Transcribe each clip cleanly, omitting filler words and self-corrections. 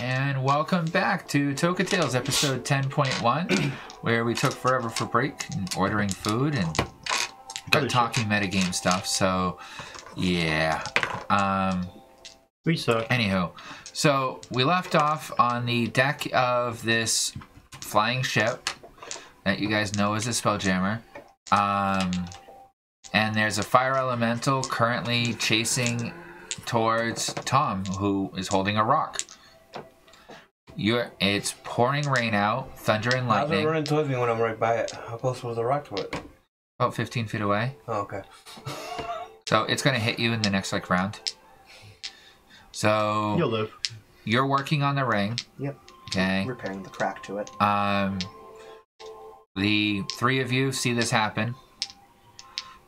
And welcome back to Toka Tales, episode 10.1, where we took forever for break and ordering food and got talking metagame stuff. So, yeah. We suck. Anywho, so we left off on the deck of this flying ship that you guys know as a Spelljammer. And there's a fire elemental currently chasing towards Tom, who is holding a rock. It's pouring rain out, thunder and lightning. How's it running towards me when I'm right by it? How close was the rock to it? About 15 feet away. Oh, okay. So it's going to hit you in the next round. So You'll live. You're working on the ring. Yep. Okay. Repairing the crack to it. The three of you see this happen.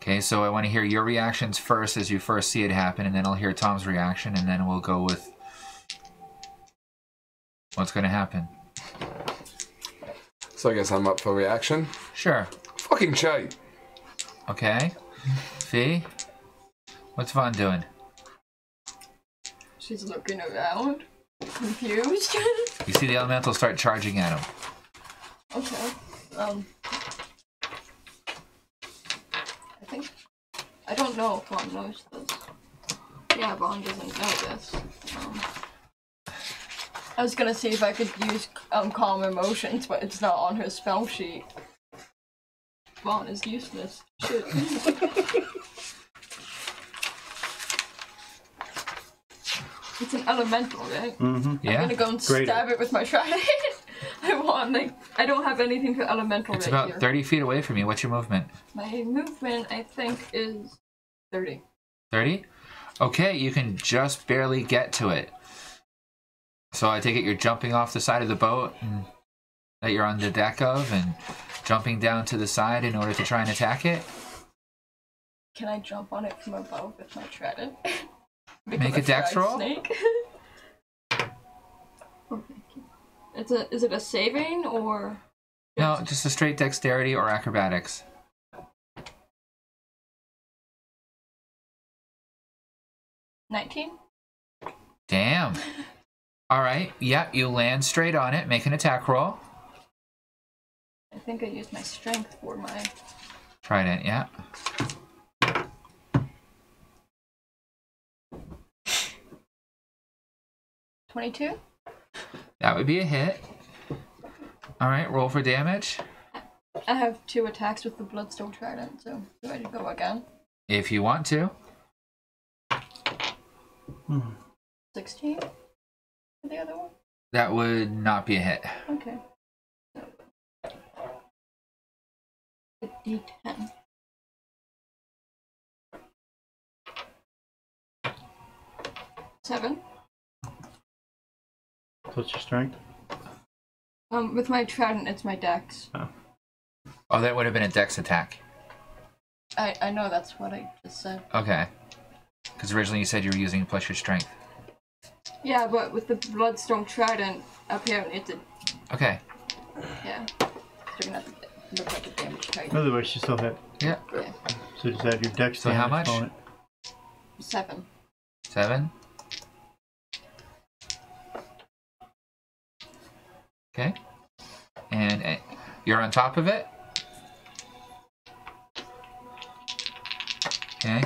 Okay, so I want to hear your reactions first as you first see it happen, and then I'll hear Tom's reaction, and then we'll go with what's going to happen. So I guess I'm up for reaction. Sure. Fucking shite. Okay. Fee? What's Vaughn doing? She's looking around, confused. You see the elemental start charging at him. Okay. I don't know if Vaughn knows this. Yeah, Vaughn doesn't know this. I was gonna see if I could use calm emotions, but it's not on her spell sheet. Vaughn is useless. Shit. It's an elemental, right? Mm-hmm. Yeah. I'm gonna go and stab it with my trident. I don't have anything for elemental It's right about here. 30 feet away from you. What's your movement? My movement, I think, is 30. 30? Okay, you can just barely get to it. So I take it you're jumping off the side of the boat that you're on the deck of and jumping down to the side in order to try and attack it? Can I jump on it from above with my trident? Make a dex roll? Snake? Is it a saving or? No, just a straight dexterity or acrobatics. $19? Damn. Alright, yeah, you land straight on it. Make an attack roll. I think I used my strength for my... Trident, yeah. $22? That would be a hit. Alright, roll for damage. I have 2 attacks with the Bloodstone Trident, so do I go again? If you want to. 16? For the other one? That would not be a hit. Okay. A D10. $7. What's your strength? With my trident, it's my dex. Oh, that would have been a dex attack. I know, that's what I just said. Okay. Because originally you said you were using plus your strength. Yeah, but with the Bloodstone Trident, apparently it's a... Okay. Yeah. So gonna have to look like a damage type. Otherwise, you still hit. Yeah. Yeah. So just add your dex. So how much? On it. 7. 7? Okay. And you're on top of it? Okay.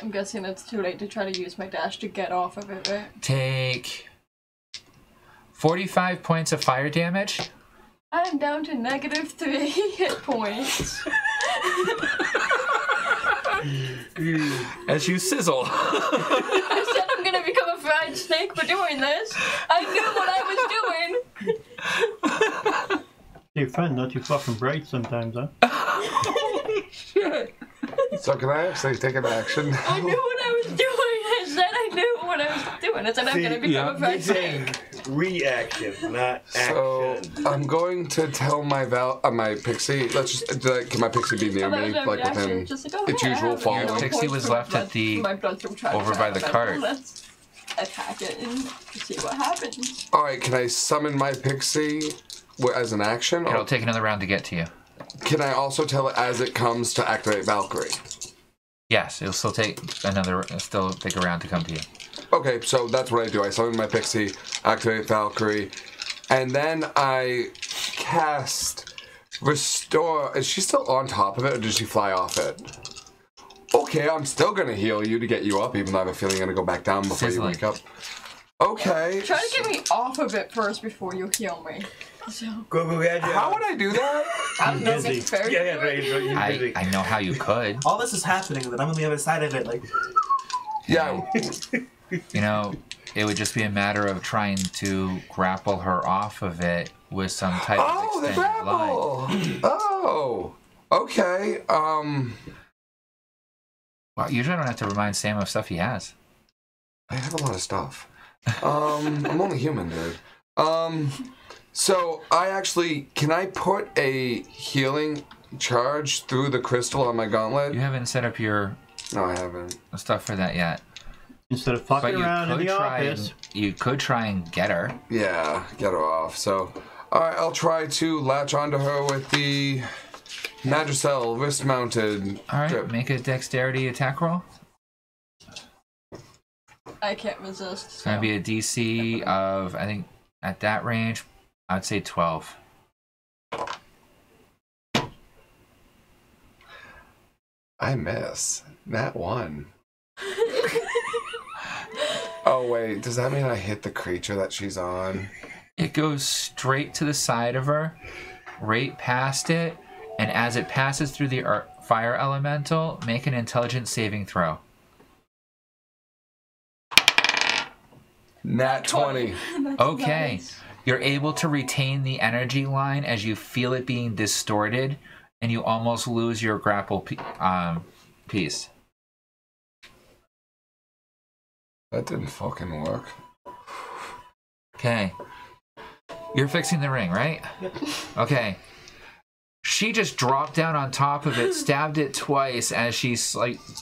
I'm guessing it's too late to try to use my dash to get off of it, right? Take 45 points of fire damage. I am down to -3 hit points. As you sizzle. I said I'm gonna become a fried snake for doing this. I knew what I was doing. You're fun, not too fucking bright sometimes, huh? Shit. So can I actually take an action? I knew what I was doing. I said I knew what I was doing. I said I'm gonna become a fried snake. Reaction, not So action. I'm going to tell my my pixie. Let's just can my pixie be near me, like within its usual follow? Your pixie was left at the over by the cart. Let's attack it and see what happens. All right, can I summon my pixie as an action? It'll take another round to get to you. can I also tell it as it comes to activate Valkyrie? Yes, it'll still take a round to come to you. Okay, so that's what I do. I summon my pixie, activate Valkyrie, and then I cast Restore. Is she still on top of it, or does she fly off it? Okay, I'm still gonna heal you to get you up, even though I have a feeling I'm gonna go back down before you wake up. Okay. Try to get me off of it first before you heal me. So. Go, Gadget. How would I do that? I'm busy. Yeah, right. I know how you could. All this is happening, but I'm on the other side of it, like... Yeah. You know, it would just be a matter of trying to grapple her off of it with some type of the extended line. grapple! Oh, okay. Well, usually I don't have to remind Sam of stuff he has. I have a lot of stuff. I'm only human, dude. So I actually, can I put a healing charge through the crystal on my gauntlet? You haven't set up your No, I haven't. stuff for that yet. Instead of fucking around in the office. You could try and get her. Yeah, get her off. So, alright, I'll try to latch onto her with the Magicel wrist-mounted Alright, grip. make a dexterity attack roll. I can't resist. It's going to be a DC of, I think, at that range, I'd say 12. I miss. Nat 1. Oh, wait. Does that mean I hit the creature that she's on? It goes straight to the side of her, right past it, and as it passes through the fire elemental, make an intelligence saving throw. Nat 20. Okay. Nice. You're able to retain the energy line as you feel it being distorted, and you almost lose your grapple piece. That didn't fucking work. Okay. You're fixing the ring, right? Yep. Okay. She just dropped down on top of it, stabbed it twice as she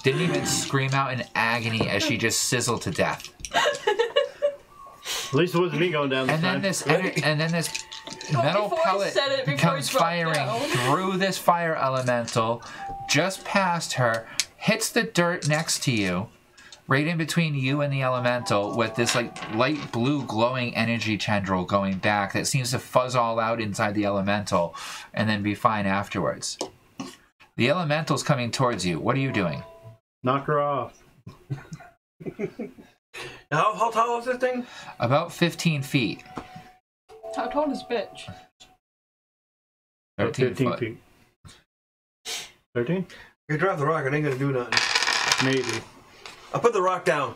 didn't even scream out in agony as she just sizzled to death. At least it wasn't me going down And then this metal pellet comes firing through this fire elemental, just past her, hits the dirt next to you, right in between you and the elemental, with this light blue glowing energy tendril going back that seems to fuzz all out inside the elemental and then be fine afterwards. The elemental's coming towards you. What are you doing? Knock her off. How tall is this thing? About 15 feet. How tall is bitch? 13 15 foot. feet. 13? If you drop the rock, it ain't gonna do nothing. Maybe. I put the rock down,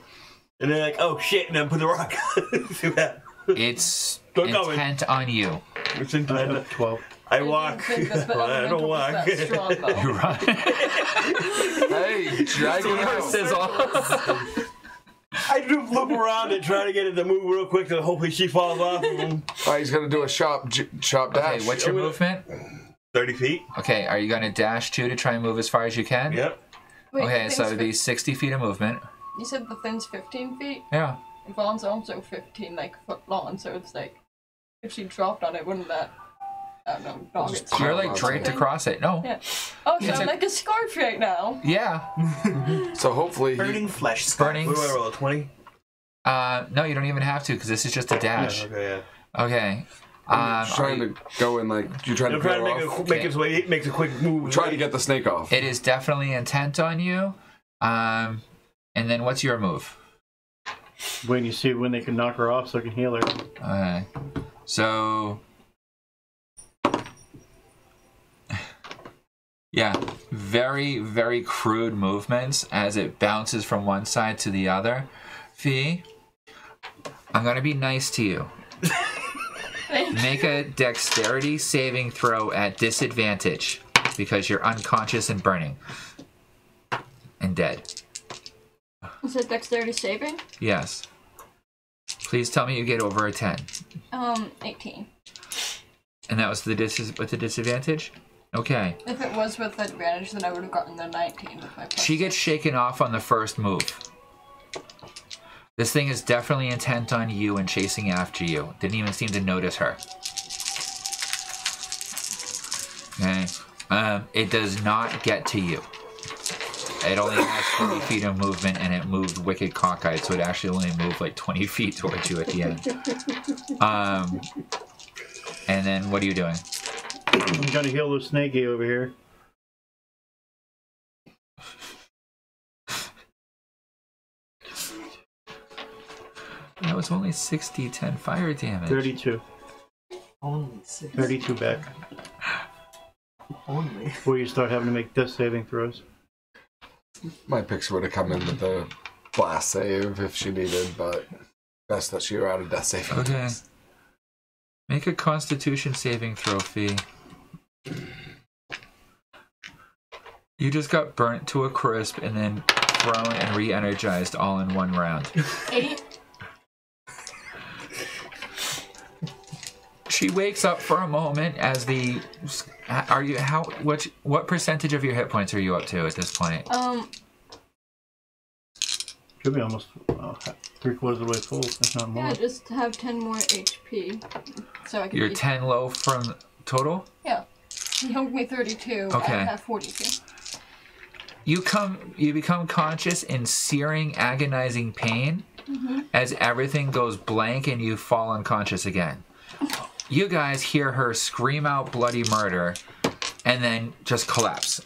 and they're like, "Oh shit!" And then put the rock. See that? It's intent on you. It's I into have 12. I walk. I don't walk. You run. Hey, drag it out. Sizzle. I do loop around and try to get it to move real quick, so hopefully she falls off. Alright, he's gonna do a sharp dash. Okay, what's your movement? 30 feet. Okay, are you going to dash too to try and move as far as you can? Yep. Wait, Okay, so it'd be the 60 feet of movement. you said the thin's 15 feet? Yeah. Vaughn's also 15, foot long, so it's if she dropped on it, wouldn't that, I don't know, dog it? You're draped across it. No. Yeah. Oh, so It's I'm like a scarf right now. Yeah. So hopefully Burning flesh. Burning. What do I roll? 20? No, you don't even have to because this is just a dash. Okay, yeah. Okay. I'm trying to go in you're trying to I'm trying peel to her off. make its way. It makes a quick move. Trying to get the snake off. It is definitely intent on you. And then what's your move? When you see when they can knock her off so I can heal her. Okay. So. Yeah, very, very crude movements as it bounces from one side to the other. Fee, I'm going to be nice to you. Make a dexterity saving throw at disadvantage because you're unconscious and burning. And dead. Is it dexterity saving? Yes. Please tell me you get over a 10. 18. And that was with the disadvantage? Okay. If it was with advantage, then I would have gotten the 19 with my plus She gets shaken off on the first move. This thing is definitely intent on you and chasing after you. Didn't even seem to notice her. Okay. It does not get to you. It only has 30 feet of movement, and it moved wicked cockeyed, so it actually only moved like 20 feet towards you at the end. And then what are you doing? I'm gonna heal the snaky over here. That was only 60-10 fire damage. 32. Only 6. 32 back. Only. Before you start having to make death saving throws. My pixie would have come in with a blast save if she needed, but best that she were out of death saving. Okay. Make a Constitution saving throw, Fee. You just got burnt to a crisp and then thrown and re-energized all in one round. 8. She wakes up for a moment as the... What percentage of your hit points are you up to at this point? Should be almost 3/4 of the way full, if not more. Yeah, just have 10 more HP. So I can You're be... 10 low from total? Yeah. He hugged me 32. Okay. I have 42. You become conscious in searing, agonizing pain as everything goes blank and you fall unconscious again. You guys hear her scream out bloody murder and then just collapse.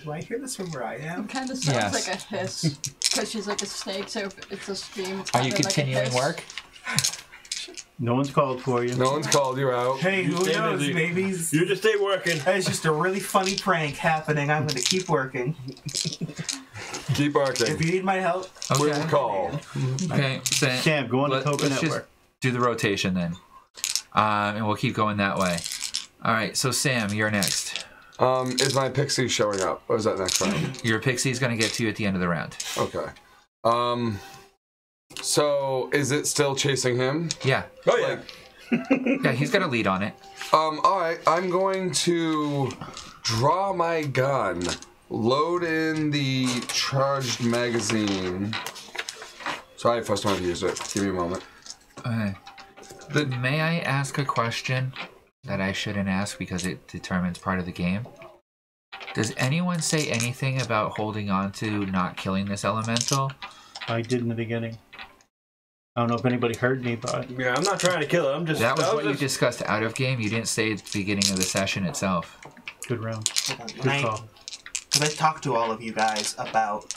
Do I hear this from where I am? It kind of sounds Yes. like a hiss. Because she's like a snake, so if it's a scream. It's Are you kinda like a continuing hiss. work? No one's called for you. No one's called you out. Hey, who stay knows? busy. Maybe You just stay working. it's just a really funny prank happening. I'm going to keep working. Keep barking. If you need my help, We Okay. will call. Okay. So Sam, go on to Toka let's Network. just do the rotation then. And we'll keep going that way. Alright, so Sam, you're next. Is my pixie showing up? Or is that next round? Your pixie's going to get to you at the end of the round. Okay. So is it still chasing him? Yeah. Oh, yeah. Yeah, he's got a lead on it. Alright, I'm going to draw my gun, load in the charged magazine. Sorry, first time I've used it. Give me a moment. Okay. May I ask a question that I shouldn't ask because it determines part of the game? Does anyone say anything about holding on to not killing this elemental? I did in the beginning. I don't know if anybody heard me, but Yeah, I'm not trying to kill it. I'm just. That was I what you discussed out of game. You didn't say at the beginning of the session itself. good round. Good I call. talked to all of you guys about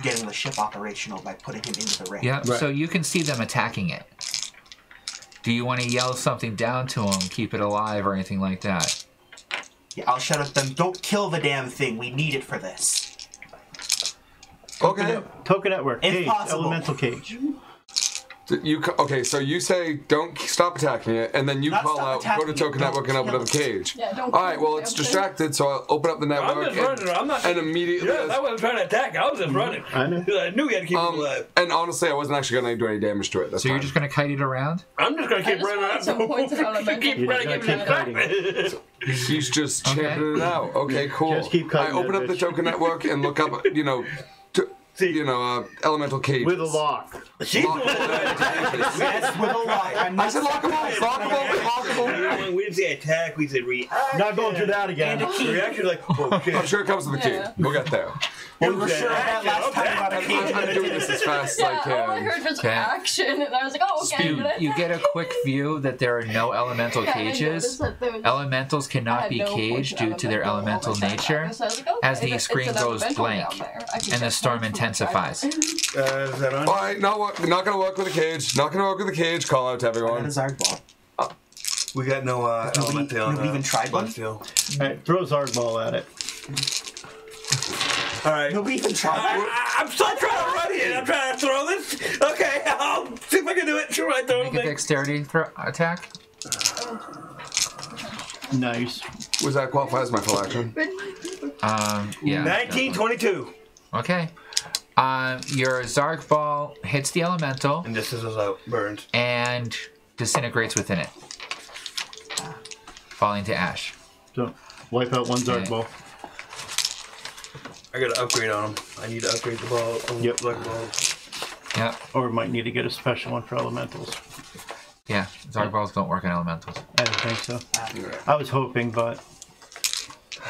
getting the ship operational by putting him into the ring. Yeah, Right. so you can see them attacking it. Do you want to yell something down to them, keep it alive, or anything like that? Yeah, I'll shout at them, don't kill the damn thing, we need it for this. Okay. Toka Network. If Cage. possible. Elemental cage. Okay, so you say don't stop attacking it, and then you Not call stop out, go attacking to it, Toka don't Network and open kill up a it. cage. Yeah, don't Alright, kill well, the it's damn thing. distracted, so I'll open up the I'm network just running. I'm not. and immediately... Yeah, I wasn't trying to attack. I was just running. I know. I knew we had to keep him alive. and honestly, I wasn't actually going to do any damage to it this So time. you're just going to kite it around? I'm just gonna I keep just running wanted out. some points of elemental. Keep You running, just keep gotta distracted. He's just Okay. champing it out. Okay, cool. Just keep I cutting open that up the bitch. Toka Network and look up, elemental cages. With a lock. She's the one that Yes, with a lock. I'm I not said lockable, lockable. We didn't say attack, we said react. Not going through that again. Reaction like, oh shit. I'm sure it comes with the key. Yeah. We'll get there. We were sure of that last time about a cage. I'm doing this as fast as I Yeah, all I can. heard was Okay. action, and I was like, oh, okay. You get a quick view that there are no elemental Yeah, I cages. noticed that there was- Elementals I cannot had be no caged points due to their elemental all the time. nature. So I was like, okay, as the it's screen an goes elemental blank down there. I can and the get storm points for intensifies. Is that on? Alright, not going to work with the cage. Not going to work with the cage. Call out to I got a everyone. Zarg ball. We got no Nobody even tried one? Alright, throw Zarg ball at it. Alright. Nobody even tried. I'm still trying to run here. I'm trying to throw this. Okay, I'll see if I can do it. Sure, I throw Make a thing. dexterity attack. Nice. Was that qualify as my full action? Yeah. 1922. Okay. Your Zarg ball hits the elemental And this is out. Burns. and disintegrates within it, falling to ash. So, wipe out one Zarg Okay. ball. I gotta upgrade on him. I need to upgrade the ball. Yep. Black ball. Yep. Or might need to get a special one for elementals. Yeah. Zarg balls don't work on elementals. I don't think so. I was hoping, but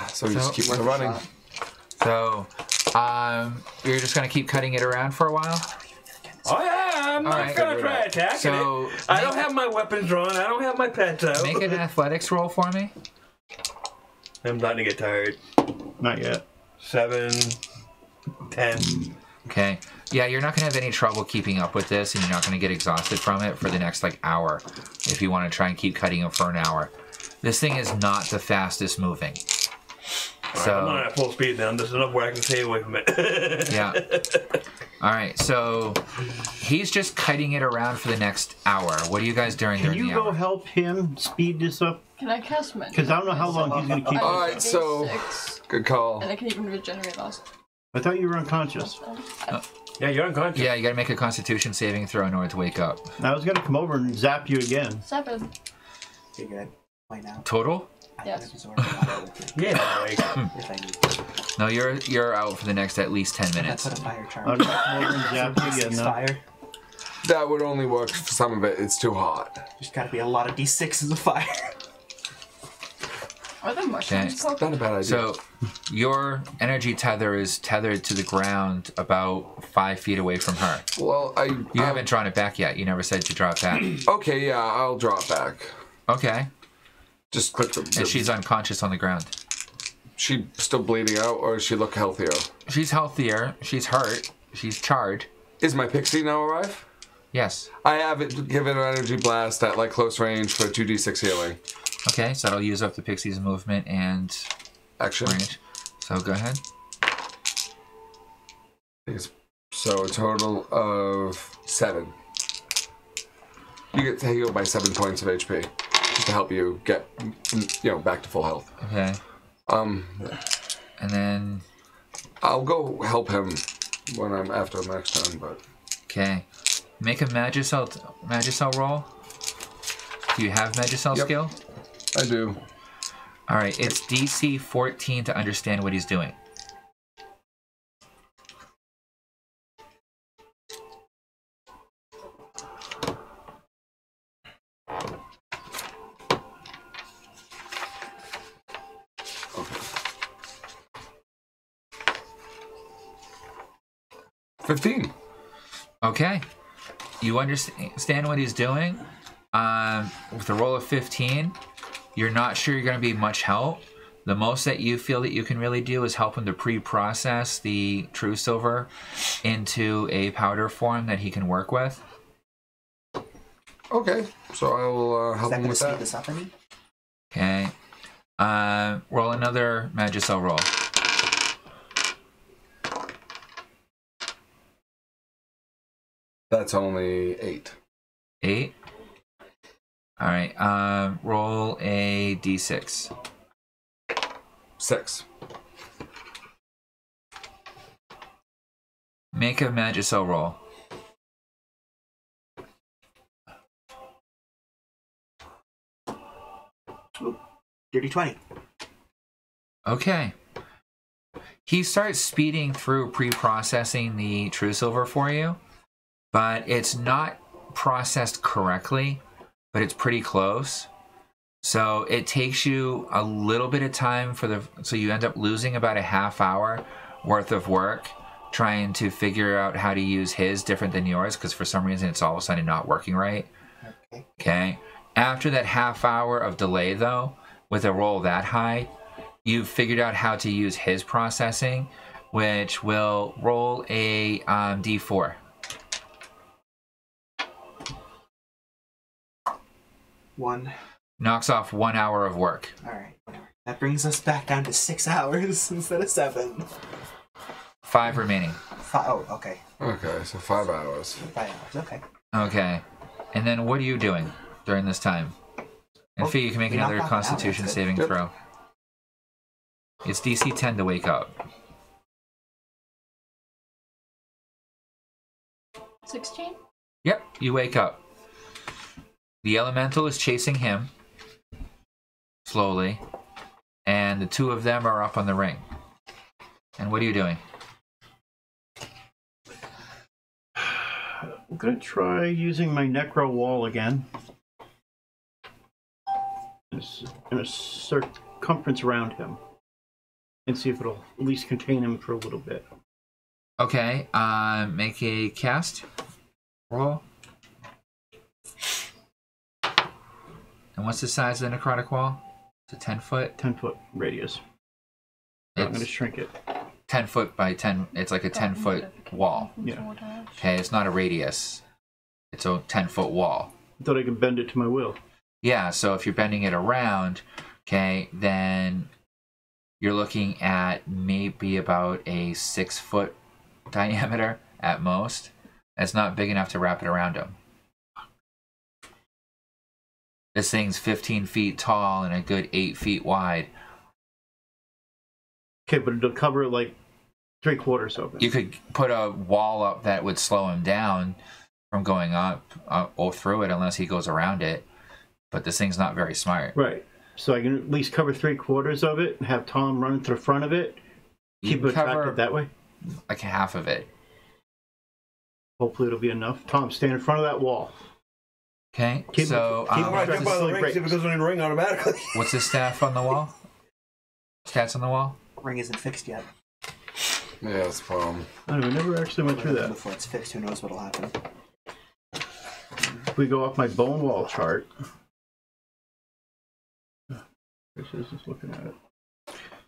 So you just keep Worth a running. shot. So, you're just gonna keep cutting it around for a while. Oh yeah, I'm not Alright. gonna try attacking So, it. I don't have my weapons drawn. I don't have my pets out. Make an athletics roll for me. I'm starting to get tired. Not yet. 7, 10. Okay. Yeah, you're not gonna have any trouble keeping up with this, and you're not gonna get exhausted from it for the next like hour. If you want to try and keep cutting it for an hour, this thing is not the fastest moving. So I'm not at full speed now. There's enough where I can stay away from it. yeah. All right. So he's just cutting it around for the next hour. What are you guys doing Can during you the go hour? help him speed this up? Can I cast magic? Because I don't know how long he's going to keep. All right, so good call. And I can even regenerate last. I thought you were unconscious. Yeah, you're unconscious. Yeah, you got to make a Constitution saving throw in order to wake up. I was going to come over and zap you again. 7. You're good. Why now? Total? I Yes. can absorb a lot with you Yeah, like, if I need to. No, you're out for the next at least 10 I minutes. put a fire charm. I'll just come over and zap you again D6 now. fire. That would only work for some of it. It's too hot. There's gotta be a lot of D6s of fire. Are there mushrooms Okay. called? Not a bad idea. So your energy tether is tethered to the ground about 5 feet away from her. well, You haven't drawn it back yet. You never said to draw it back. Okay, yeah, I'll draw it back. Okay. Just click the. And she's unconscious on the ground. She still bleeding out, or does she look healthier? She's healthier. She's hurt. She's charred. Is my pixie now alive? Yes. I have it given an energy blast at like close range for 2d6 healing. Okay, so that'll use up the pixie's movement and Action. range. So go ahead. So a total of 7. You get to heal by 7 points of HP just to help you get, back to full health. Okay. And then, I'll go help him when I'm after him next time, but okay. Make a Magicel roll. Do you have Magicel Yep. skill? I do. All right, it's DC 14 to understand what he's doing. Okay. 15. Okay. You understand what he's doing. With a roll of 15, you're not sure you're going to be much help. The most that you feel that you can really do is help him to pre-process the true silver into a powder form that he can work with. Okay, so I will Is help that him gonna with speed that. this up any? Okay. Roll another Magicel roll. That's only 8. 8. All right. Roll a d6. 6. Make a Magicel roll. Ooh, dirty 20. Okay. He starts speeding through pre-processing the true silver for you, but it's not processed correctly, but it's pretty close. So it takes you a little bit of time so you end up losing about a half hour worth of work trying to figure out how to use his different than yours, because for some reason it's all of a sudden not working right. Okay. Okay. After that half hour of delay, though, with a roll that high, you've figured out how to use his processing, which will roll a d4. One. Knocks off 1 hour of work. Alright, whatever. That brings us back down to 6 hours instead of 7. 5 remaining. Oh, okay. Okay, so 5 hours. 5 hours, okay. Okay. And then what are you doing during this time? And Oh, Fee, you can make we knocked another off an hour, Constitution that's good. saving Yep. throw. It's DC 10 to wake up. 16? Yep, you wake up. The elemental is chasing him slowly, and the two of them are up on the ring. And what are you doing? I'm going to try using my Necro Wall again. In a circumference around him. and see if it'll at least contain him for a little bit. Okay, make a cast roll. And what's the size of the necrotic wall? It's a 10-foot? 10-foot radius. I'm going to shrink it. 10 foot by 10, it's like a 10-foot wall. Yeah. Okay, it's not a radius. It's a 10-foot wall. I thought I could bend it to my will. Yeah, so if you're bending it around, okay, then you're looking at maybe about a 6-foot diameter at most. That's not big enough to wrap it around him. This thing's 15 feet tall and a good 8 feet wide. Okay, but it'll cover like 3/4 of it. You could put a wall up that would slow him down from going up or through it unless he goes around it. But this thing's not very smart. Right. So I can at least cover 3/4 of it and have Tom run to the front of it. Keep it attracted that way. Like half of it. Hopefully it'll be enough. Tom, stand in front of that wall. Okay, Keep so Keep right up by the ring, see if it goes in the ring automatically. what's the staff on the wall? Stats on the wall? Ring isn't fixed yet. Yeah, that's a problem. I don't know, we never actually went through that. Before it's fixed, who knows what'll happen. If we go off my bone wall chart. This is just looking at it.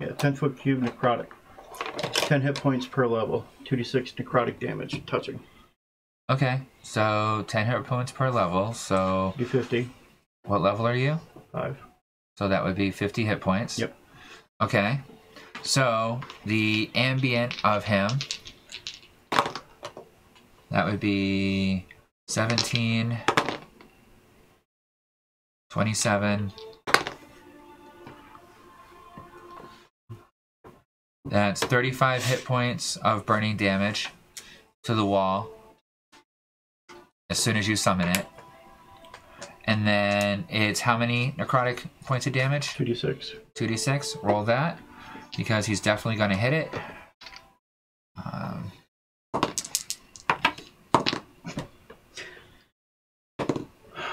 Yeah, 10-foot cube necrotic. 10 hit points per level. 2d6 necrotic damage touching. Okay, so 10 hit points per level, so... D50. What level are you? 5. So that would be 50 hit points. Yep. Okay, so the ambient of him, that would be 17, 27... That's 35 hit points of burning damage to the wall as soon as you summon it. And then it's how many necrotic points of damage? 2d6. 2d6. Roll that because he's definitely going to hit it.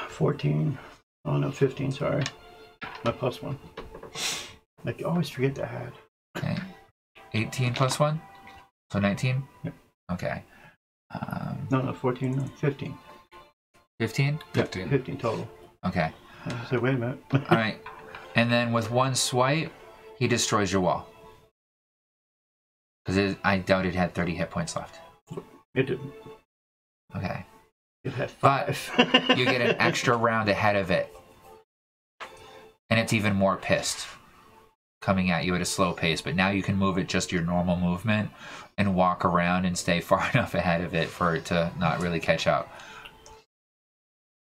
14. Oh no, 15, sorry. My +1. I always forget to add. Okay. 18 plus 1? So 19? Yep. Okay. No, 14, no, 15. 15? 15. 15 total. Okay. I said, wait a minute. Alright. And then with one swipe, he destroys your wall. Because I doubt it had 30 hit points left. It didn't. Okay. It had But 5. you get an extra round ahead of it. And it's even more pissed. Coming at you at a slow pace, but now you can move it just your normal movement and walk around and stay far enough ahead of it for it to not really catch up.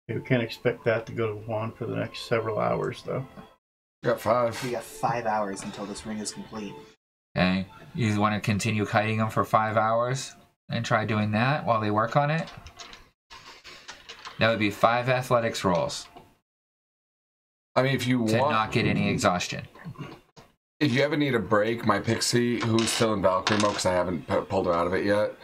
We can't expect that to go to 1 for the next several hours, though. Got 5. We got 5 hours until this ring is complete. Okay, you want to continue kiting them for 5 hours and try doing that while they work on it? That would be 5 athletics rolls I mean, if you to want, not get any exhaustion. if you ever need a break, my pixie, who's still in Valkyrie mode because I haven't pulled her out of it yet,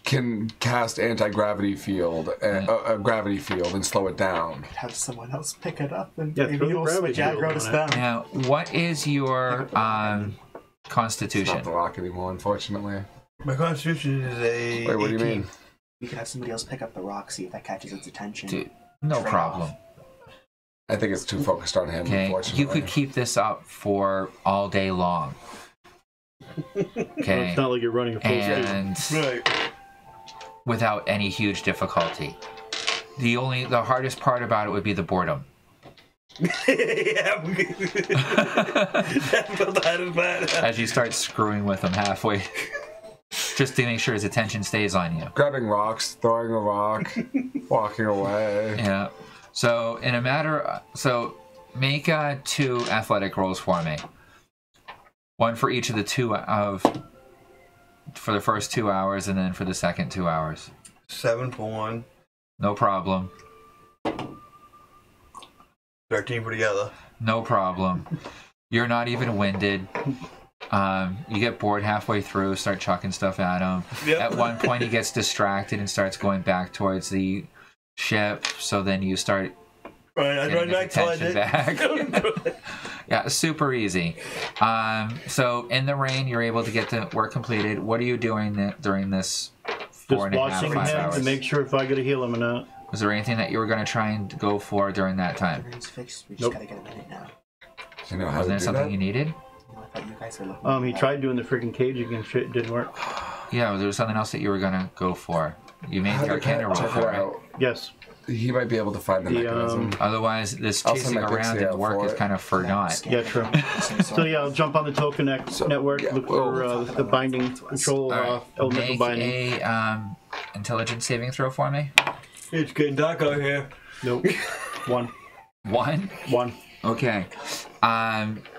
can cast anti-gravity field, a gravity field, and slow it down. Have someone else pick it up and Yeah, maybe throw the you'll gravity switch aggro field to on spell. Now, what is your It's constitution? not the rock anymore, unfortunately. My constitution is a. Wait, what do you 18. mean? We could have somebody else pick up the rock, see if that catches its attention. Dude, no Trade problem. off. I think it's too focused on him, Okay, unfortunately. you could keep this up for all day long. Okay, It's not like you're running a full speed. and Right. without any huge difficulty. The hardest part about it would be the boredom. Yeah. That is bad. As you start screwing with him halfway, just to make sure his attention stays on you. Grabbing rocks, throwing a rock, walking away. Yeah. So in a matter, make 2 athletic rolls for me. 1 for each of the 2 for the first 2 hours, and then for the second 2 hours. 7 for 1. No problem. 13 for the other. No problem. You're not even winded. You get bored halfway through, start chucking stuff at him. Yep. At one point, he gets distracted and starts going back towards the ship. So then you start Right, I getting run his back till I attention did. back. Yeah, super easy. So in the rain, you're able to get the work completed. What are you doing during this Just watching 5 him hours? to make sure if I gotta heal him or not. Was there anything that you were going to try and go for during that time? Everything's fixed. We just Nope. gotta get a minute now. Do you know how Wasn't to there do something that? you needed? I thought you guys were looking. He tried doing the freaking cage again. Shit, it didn't work. Yeah, there was something else that you were going to go for. You made the Arcana roll Check it for it. out. Yes. He might be able to find the mechanism. Otherwise, this I'll send chasing my around pixie and out work for is it. kind of for naught. Yeah, true. So yeah, I'll jump on the Toka network, yeah, look for well, the binding control, All right. elemental Make binding. a intelligence saving throw for me. It's getting dark out here. Nope. One. 1. Okay.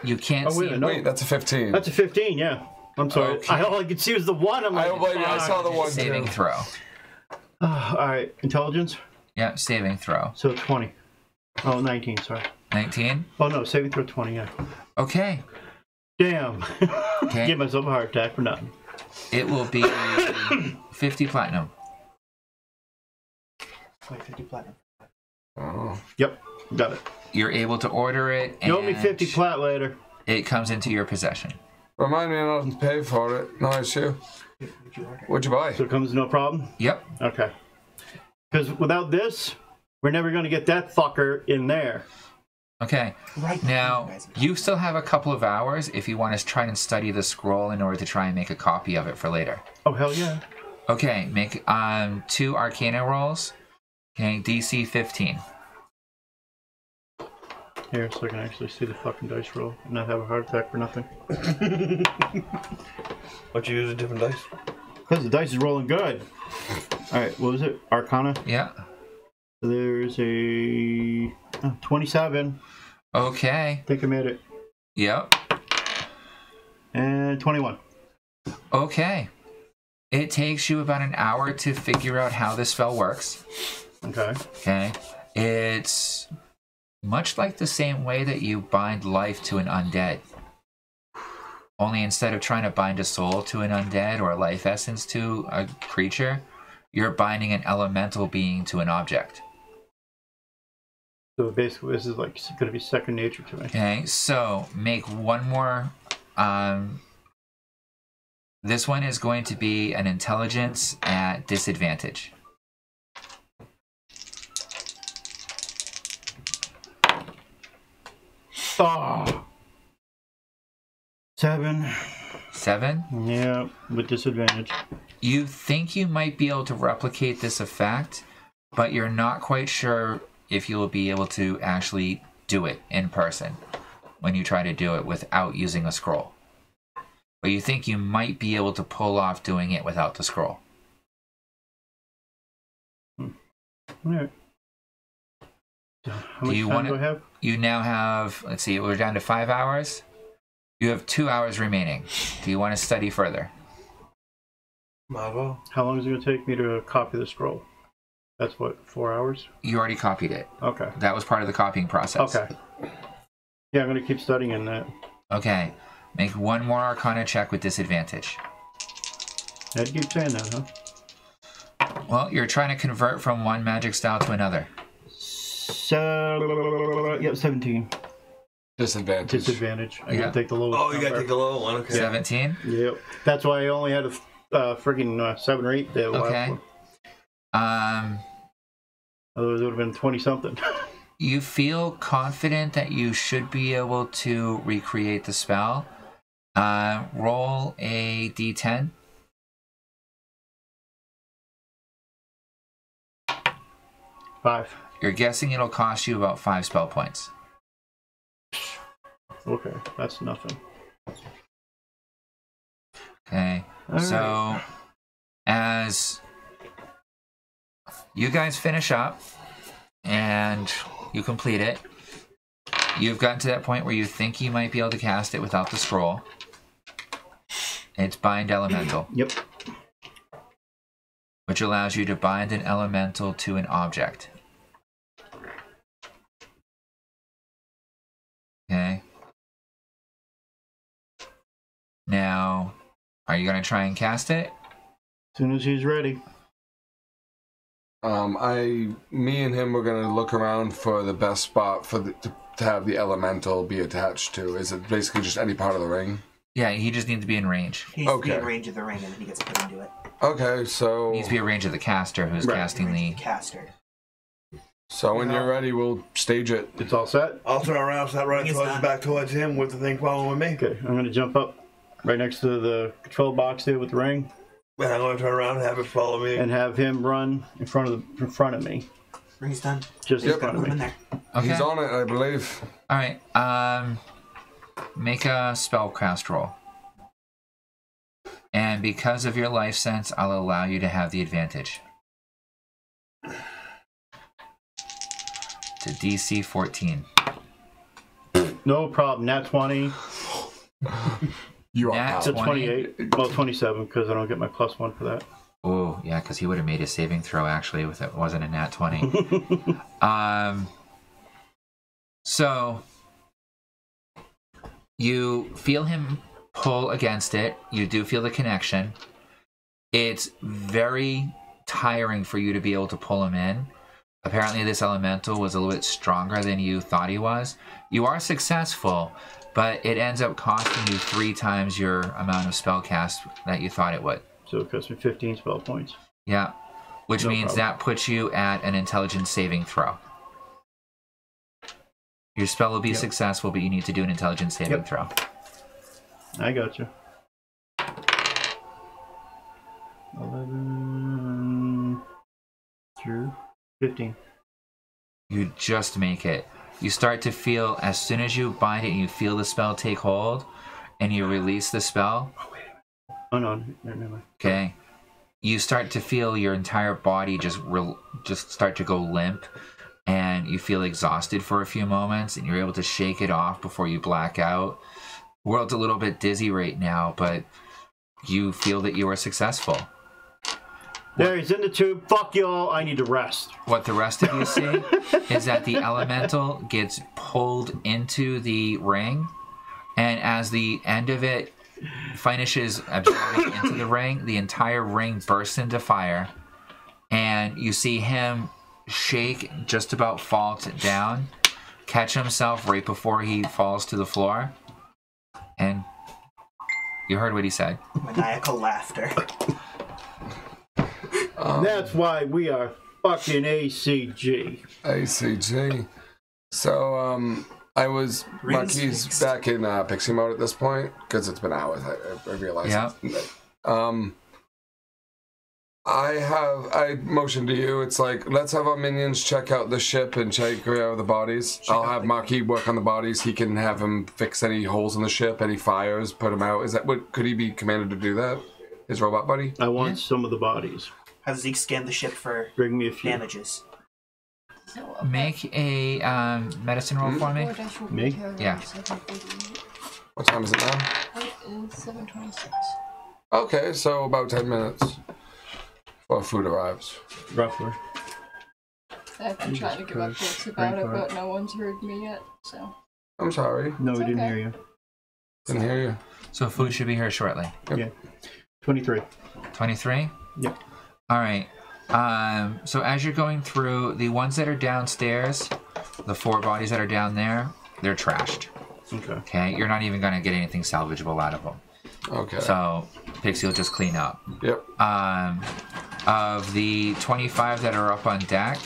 You can't Oh, wait a see. minute, no. Wait, that's a 15. That's a 15, yeah. I'm sorry. Okay. All I could see was the one. I'm I like, don't blame you. I saw the one Saving too. throw. Alright, intelligence. Yeah, saving throw. So 20. Oh, 19, sorry. 19. Oh no, saving throw 20, yeah. Okay. Damn. Okay. Give myself a heart attack for nothing. It will be 50 platinum. Wait, 50 platinum. Oh. Yep, got it. You're able to order it, You owe me and 50 plat later. it comes into your possession. Remind me not to pay for it. No issue. Would you order? What'd you buy? So it comes no problem? Yep. Okay. Because without this, we're never going to get that fucker in there. Okay. Right Now, guys. you still have a couple of hours if you want to try and study the scroll in order to try and make a copy of it for later. Oh, hell yeah. Okay, make 2 Arcana rolls. Okay, DC 15. Here, so I can actually see the fucking dice roll and not have a heart attack for nothing. Why don't you use a different dice? Because the dice is rolling good. Alright, what was it? Arcana? Yeah. There's a 27. Okay. I think I made it. Yep. And 21. Okay. It takes you about an hour to figure out how this spell works. Okay. Okay. It's much like the same way that you bind life to an undead. Only instead of trying to bind a soul to an undead or a life essence to a creature, you're binding an elemental being to an object. So basically, this is like going to be second nature to me. Okay, so make one more. This one is going to be an intelligence at disadvantage. Oh. 7. 7. Yeah, with disadvantage. You think you might be able to replicate this effect, but you're not quite sure if you'll be able to actually do it in person when you try to do it without using a scroll. But you think you might be able to pull off doing it without the scroll. Alright. So how much you time wanna- do I have? You now have, let's see, we're down to 5 hours. You have 2 hours remaining. Do you want to study further? Might as well. How long is it going to take me to copy the scroll? That's what, 4 hours? You already copied it. Okay. That was part of the copying process. Okay. Yeah, I'm going to keep studying that. Okay. Make one more Arcana check with disadvantage. I'd keep saying that, huh? Well, you're trying to convert from one magic style to another. So, yep, 17. Disadvantage. Disadvantage. I Yeah. gotta take the lowest. Oh, you gotta number. take the low one. Okay. 17? Yep. That's why I only had a freaking 7 or 8 there. Okay. Otherwise, it would have been 20 something. You feel confident that you should be able to recreate the spell. Roll a d10. Five. You're guessing it'll cost you about 5 spell points. Okay, that's nothing. Okay. All So, right. as you guys finish up and you complete it, you've gotten to that point where you think you might be able to cast it without the scroll. It's Bind Elemental, Yep. which allows you to bind an elemental to an object. Okay. Now, are you going to try and cast it? As soon as he's ready. Me and him were gonna look around for the best spot for to have the elemental be attached to. Is it basically just any part of the ring? Yeah, he just needs to be in range. He needs to be in range of the ring, and then he gets put into it. Okay, so... He needs to be in range of the caster who's casting the... caster. So when you're ready, we'll stage it. It's all set? I'll turn around, start running back towards him with the thing following me. Okay, I'm going to jump up right next to the control box there with the ring. And I'm going to turn around and have it follow me. And have him run in front of me. Ring's done. Just in front of me. In there. Okay. He's on it, I believe. Alright, make a spellcast roll. And because of your life sense, I'll allow you to have the advantage. To DC 14. No problem. Nat 20. You are Nat out. To 20. 28. Well, 27 because I don't get my +1 for that. Oh, yeah, because he would have made a saving throw, actually, if it wasn't a nat 20. So, you feel him pull against it. You do feel the connection. It's very tiring for you to be able to pull him in. Apparently, this elemental was a little bit stronger than you thought he was. You are successful, but it ends up costing you 3 times your amount of spell cast that you thought it would. So it costs me 15 spell points. Yeah, which means that puts you at an intelligence saving throw. Your spell will be successful, but you need to do an intelligence saving throw. I got you. 11 through 15. You just make it. You start to feel, as soon as you bind it and you feel the spell take hold, and you release the spell. Oh no, never mind. Okay. You start to feel your entire body just start to go limp, and you feel exhausted for a few moments, and you're able to shake it off before you black out. World's a little bit dizzy right now, but you feel that you are successful. There, he's in the tube. Fuck y'all. I need to rest. What the rest of you see is that the elemental gets pulled into the ring, and as the end of it finishes absorbing into the ring, the entire ring bursts into fire, and you see him shake, just about fall down, catch himself right before he falls to the floor, and you heard what he said. Maniacal laughter. That's why we are fucking ACG. ACG. So, Marquis back in Pixie mode at this point, because it's been hours, I realize. Yeah. I motioned to you, it's like, let's have our minions check out the ship and check out the bodies. I'll have Marquis work on the bodies. He can have him fix any holes in the ship, any fires, put them out. Is that what, could he be commanded to do that? His robot buddy? I want some of the bodies. Have Zeke scan the ship for Bring me a few. damages. Make a medicine roll for me. Me? Yeah. What time is it now? It is 7:26. Okay, so about 10 minutes before food arrives. Roughly. I've been trying to give updates about it, but no one's heard me yet, so. I'm sorry. No, we didn't hear you. Didn't hear you. So food should be here shortly. Yep. Yeah. 23. 23? Yep. All right. So as you're going through, the ones that are downstairs, the 4 bodies that are down there, they're trashed. Okay. Okay? You're not even going to get anything salvageable out of them. Okay. So Pixie will just clean up. Yep. Of the 25 that are up on deck,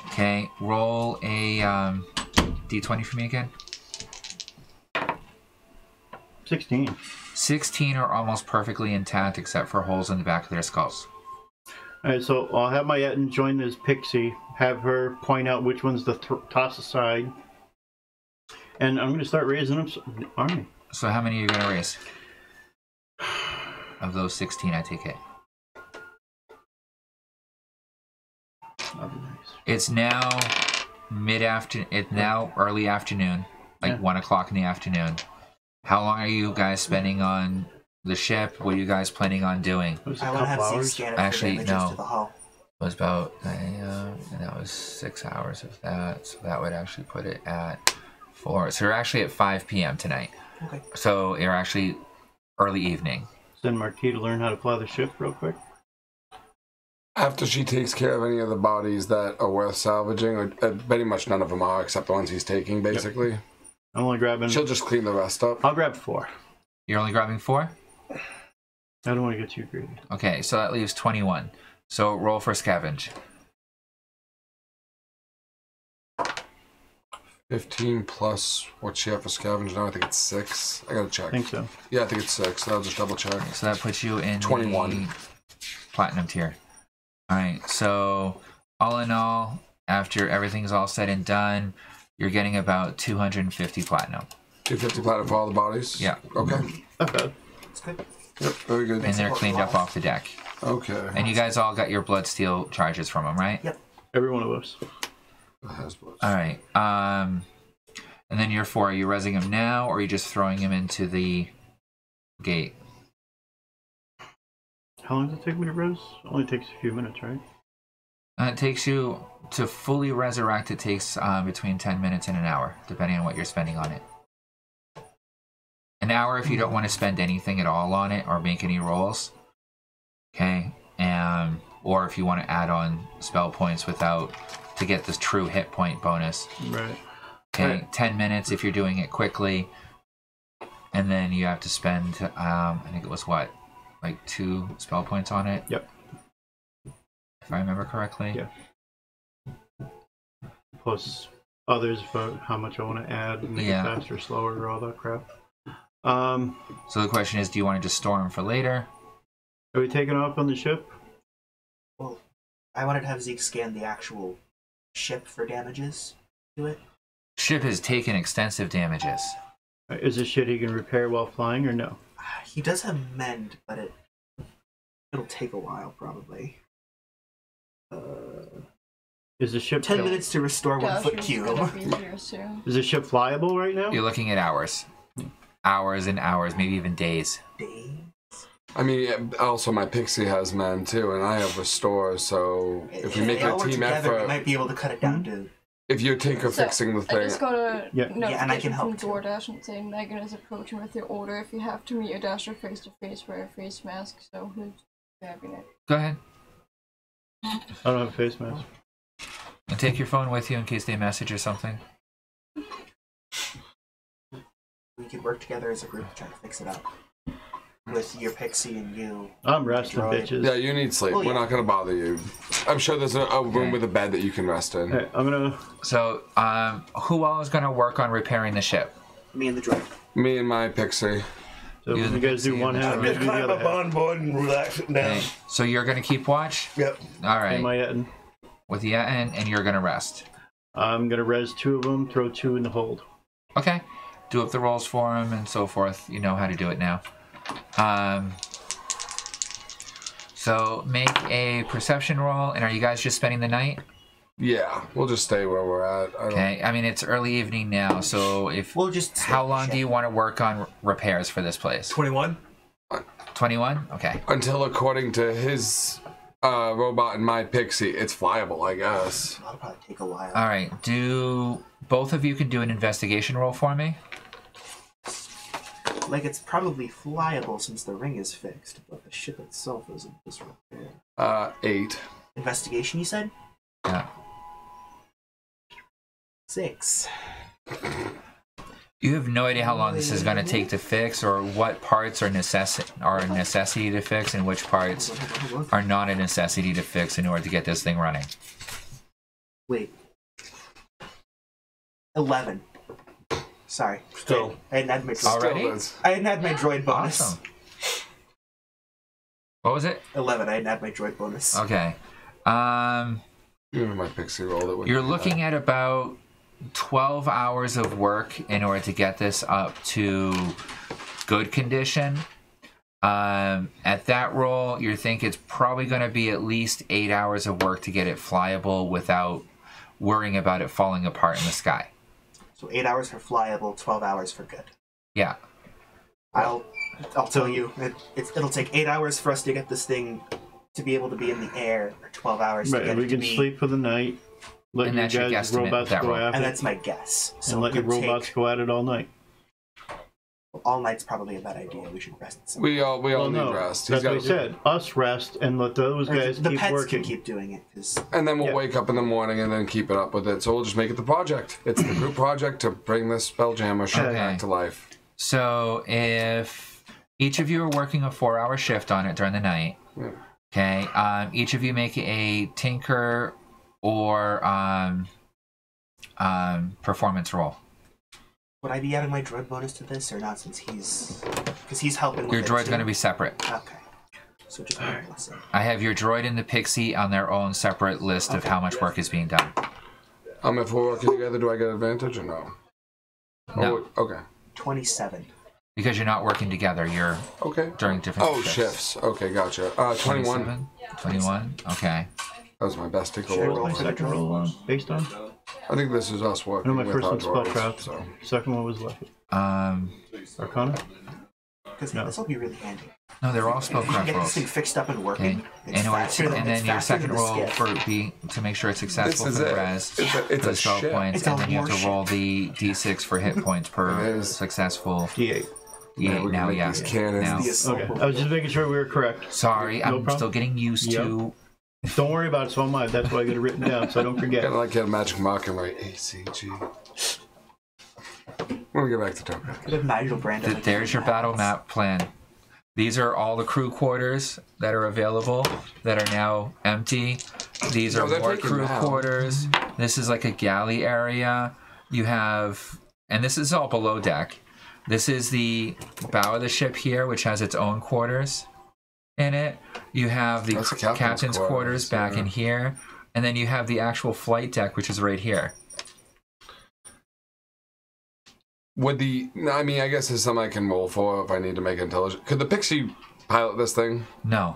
okay, roll a d20 for me again. 16. 16 are almost perfectly intact except for holes in the back of their skulls. Alright, so I'll have my Etten join as Pixie, have her point out which ones to toss aside. And I'm going to start raising them. Army. So how many are you going to raise? Of those 16, I take it. That'd be nice. It's now mid-afternoon. It's now early afternoon, like 1 o'clock in the afternoon. How long are you guys spending on the ship? What are you guys planning on doing? It was a I want to couple have Zeke hours. scan it for Actually, damages no. to the hull. It was about, and that was 6 hours of that. So that would actually put it at 4. So we're actually at 5 p.m. tonight. Okay. So you're actually early evening. Send Marquis to learn how to fly the ship real quick. After she takes care of any of the bodies that are worth salvaging, or pretty much none of them are, except the ones he's taking, basically. Yep. I'm only grabbing... She'll just clean the rest up. I'll grab 4. You're only grabbing 4? I don't want to get too greedy. Okay, so that leaves 21. So roll for scavenge. 15 plus what she have for scavenge now? I think it's 6. I gotta check. I think so. Yeah, I think it's 6. I'll just double check. So that puts you in 21. the platinum tier. Alright, so all in all, after everything's all said and done, you're getting about 250 platinum. 250 platinum for all the bodies? Yeah. Okay. Not bad. That's good. Yep, very good. And they're cleaned up off the deck. Okay. And you guys all got your blood steel charges from them, right? Yep. Every one of us. Alright, and then your 4, are you rezzing him now, or are you just throwing him into the gate? How long does it take me to res? Only takes a few minutes, right? It takes you, to fully resurrect, it takes between 10 minutes and an hour, depending on what you're spending on it. An hour if you don't want to spend anything at all on it, or make any rolls. Okay, or if you want to add on spell points to get this true hit point bonus. Right. Okay, Right. 10 minutes if you're doing it quickly. And then you have to spend, I think it was what? Like 2 spell points on it? Yep. If I remember correctly. Yeah. Plus others for how much I want to add, make it faster, slower, all that crap. So the question is, do you want to just store them for later? Are we taking off on the ship? Well, I wanted to have Zeke scan the actual ship for damages to it. Ship has taken extensive damages. Is this shit he can repair while flying or no? He does have mend, but it'll take a while probably. Is the ship 10 minutes to restore 1 foot cube. Is the ship flyable right now? You're looking at hours. Hours and hours, maybe even days. I mean, also my pixie has man too, and I have restore. So if we make a team effort, we might be able to cut it down to. If you tinker fixing the thing, I just got a and I can notification help from DoorDash and saying Megan is approaching with your order. If you have to meet your dasher face to face, wear a face mask. So who's grabbing it? Go ahead. I don't have a face mask. And take your phone with you in case they message or something. We could work together as a group to try to fix it up. With your pixie and you. I'm resting, bitches. Yeah, you need sleep. Well, We're not gonna bother you. I'm sure there's a room with a bed that you can rest in. Hey, I'm gonna. So, who all is going to work on repairing the ship? Me and the droid. Me and my pixie. So You you guys do one half, I'm I'm just gonna do climb the up other half. on board and relax it down. Okay. So you're going to keep watch? Yep. All right. Am I Etten? With the end, and you're going to rest. I'm gonna res 2 of them, throw 2 in the hold. Okay. Do up the rolls for him and so forth. You know how to do it now. So make a perception roll, and are you guys just spending the night? Yeah, we'll just stay where we're at. Okay. I mean, it's early evening now, so if We'll just. how long do you want to work on repairs for this place? 21. 21? Okay. Until, according to his robot and my pixie, it's flyable, I guess. That'll probably take a while. All right. Do both of you can do an investigation roll for me? Like, it's probably flyable since the ring is fixed, but the ship itself is in disrepair. 8. Investigation, you said? Yeah. 6. You have no idea how long this is going to take to fix, or what parts are a necessity to fix, and which parts are not a necessity to fix in order to get this thing running. Wait. 11. Sorry. Still. I hadn't had my droid. Already? I hadn't had my droid bonus. Awesome. What was it? 11. I hadn't had my droid bonus. Okay. Even my pixie roll, that wouldn't You're be looking bad. at about 12 hours of work in order to get this up to good condition. At that roll, you think it's probably going to be at least 8 hours of work to get it flyable without worrying about it falling apart in the sky. So 8 hours for flyable, 12 hours for good. Yeah. I'll tell you, it'll take 8 hours for us to get this thing to be able to be in the air, or 12 hours to Right, get and we it to can be... sleep for the night. Let And your that's your guys, guesstimate robots with that go roll. at And it. that's my guess. So And let it your could robots take go at it all night. all night's probably a bad idea. We should rest. We all need no, rest. That's what I said. Us rest and let those guys the keep pets working. can keep doing it. 'Cause And then we'll Yeah. wake up in the morning and then keep it up with it. So we'll just make it the project. It's the group project to bring this Spelljammer shit Okay. back to life. So if each of you are working a 4-hour shift on it during the night, Yeah. okay, each of you make a tinker or performance roll. would I be adding my droid bonus to this or not? Since he's helping. With Your it droid's too? going to be separate. Okay. So just one lesson. I have your droid and the pixie on their own separate list of how much work is being done. If we're working together, do I get advantage or no? No. Oh, okay. 27. Because you're not working together, you're Okay. during different shifts. Okay, gotcha. 21. 27? 21? Okay. That was my best tinker Should I roll. roll My for the second roll droid? based on? I think this is us working No, my with first our one's droids, spellcraft. so. Second one was lucky. Arcana? Because No. this will be really handy. No, they're all If you can spellcraft get this rolls. thing fixed up and working, Okay. it's In order faster to, than, and it's then your faster second than the roll skip. to make sure it's successful This for is the it. res, It's for the a spell ship. points, It's a and then you have to warship. roll the d6 for hit points It per is. successful. D8. Yeah, we can now, make yeah. these cannons. Now. The assault Okay. will I was just be- making sure we were correct. Sorry, No I'm problem. still getting used to. Don't worry about it, so am I. That's why I get it written down, so I don't forget. Kind of like a magic marker, right? ACG. When we get back to Toka. Could have Nigel Brandon. There's your battle map plan. These are all the crew quarters that are available that are now empty. These No, are they're more taken crew now. quarters. This is like a galley area. You have, and this is all below deck. This is the bow of the ship here, which has its own quarters in it. You have the That's the captain's quarters back in here. And then you have the actual flight deck, which is right here. I guess it's something I can roll for if I need to make intelligence. Could the Pixie pilot this thing? No.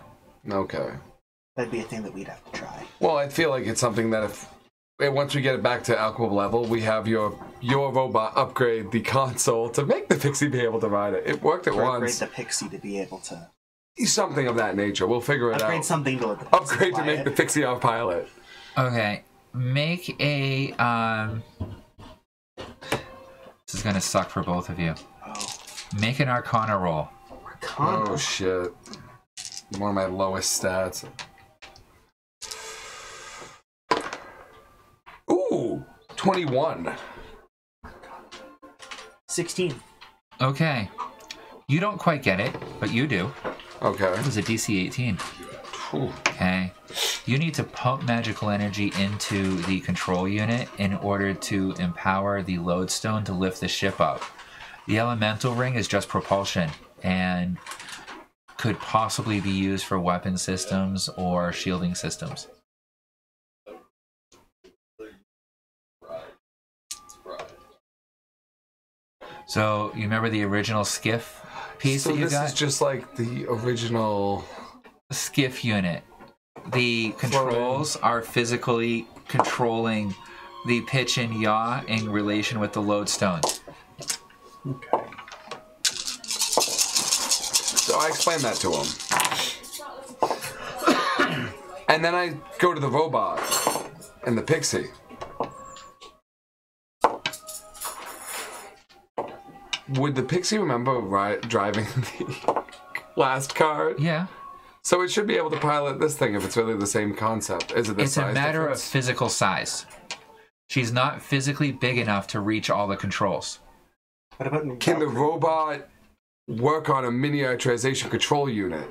Okay. That'd be a thing that we'd have to try. Well, I feel like it's something that once we get it back to alcohol level, we have your robot upgrade the console to make the Pixie be able to ride it. It worked at Or upgrade once. the Pixie to be able to Something of that nature. We'll figure it upgrade out. something to let the Pixie Upgrade to fly make it. the Pixie our pilot. Okay. Make a, this is gonna suck for both of you. Oh, Make an Arcana roll. Arcana. Oh shit. One of my lowest stats. Ooh, 21. 16. Okay. You don't quite get it, but you do. Okay. It was a DC 18. Ooh. Okay. You need to pump magical energy into the control unit in order to empower the lodestone to lift the ship up. The elemental ring is just propulsion and could possibly be used for weapon systems or shielding systems. So, you remember the original skiff piece So that you this got? is just like the original. Skiff unit. The controls are physically controlling the pitch and yaw in relation with the lodestone. So I explained that to him. And then I go to the robot and the Pixie. Would the Pixie remember driving the last card? Yeah. So it should be able to pilot this thing if it's really the same concept. Is it the It's a size matter of difference? physical size. She's not physically big enough to reach all the controls. What about Can the Valkyrie? robot work on a miniaturization control unit?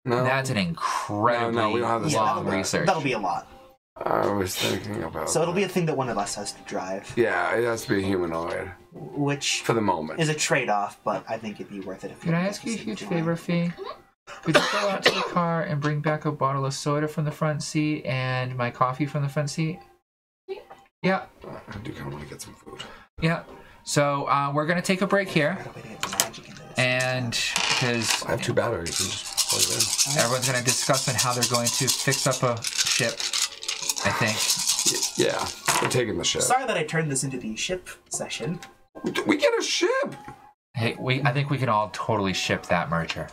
No. That's an incredibly No, we don't have the long stuff for that. research. That'll be a lot. I was thinking about So it'll that. be a thing that one of us has to drive, Yeah, it has to be a humanoid which for the moment. is a trade-off, but I think it'd be worth it if. Can I ask you a huge favor, Fee? Could you go out to the car and bring back a bottle of soda from the front seat and my coffee from the front seat? Yeah, I do kind of want to get some food. yeah. So we're going to take a break here. Find a way to get magic into this. And because I have 2 batteries. You just plug it in. everyone's going to discuss on how they're going to fix up a ship, I think. Yeah, we're taking the ship. Sorry that I turned this into the ship session. We get a ship. Hey, I think we can all totally ship that merger.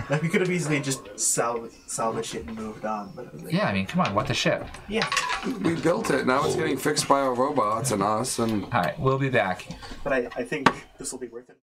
Like we could have easily just salvaged it and moved on, but Yeah, I mean, come on, what the ship? yeah. We built it. Now it's getting fixed by our robots and us. And All right, we'll be back. But I think this will be worth it.